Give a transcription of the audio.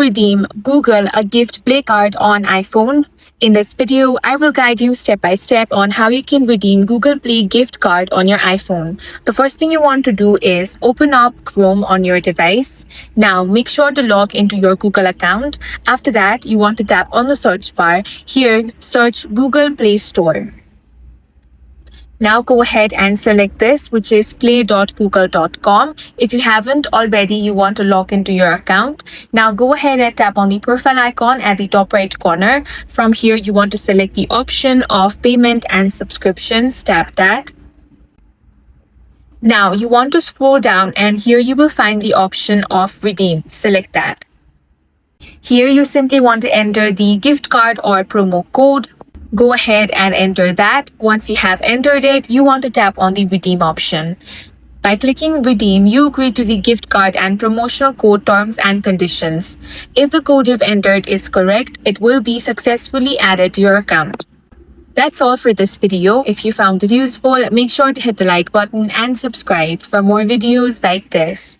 redeem Google a gift play card on iPhone? In this video, I will guide you step by step on how you can redeem Google Play gift card on your iPhone. The first thing you want to do is open up Chrome on your device. Now, make sure to log into your Google account. After that, you want to tap on the search bar. Here, search Google Play Store. Now go ahead and select this, which is play.google.com. If you haven't already, you want to log into your account. Now go ahead and tap on the profile icon at the top right corner. From here, you want to select the option of payment and subscriptions. Tap that. Now you want to scroll down and here you will find the option of redeem. Select that. Here you simply want to enter the gift card or promo code. Go ahead and enter that. Once you have entered it, you want to tap on the redeem option. By clicking redeem, you agree to the gift card and promotional code terms and conditions. If the code you've entered is correct, it will be successfully added to your account. That's all for this video. If you found it useful, make sure to hit the like button and subscribe for more videos like this.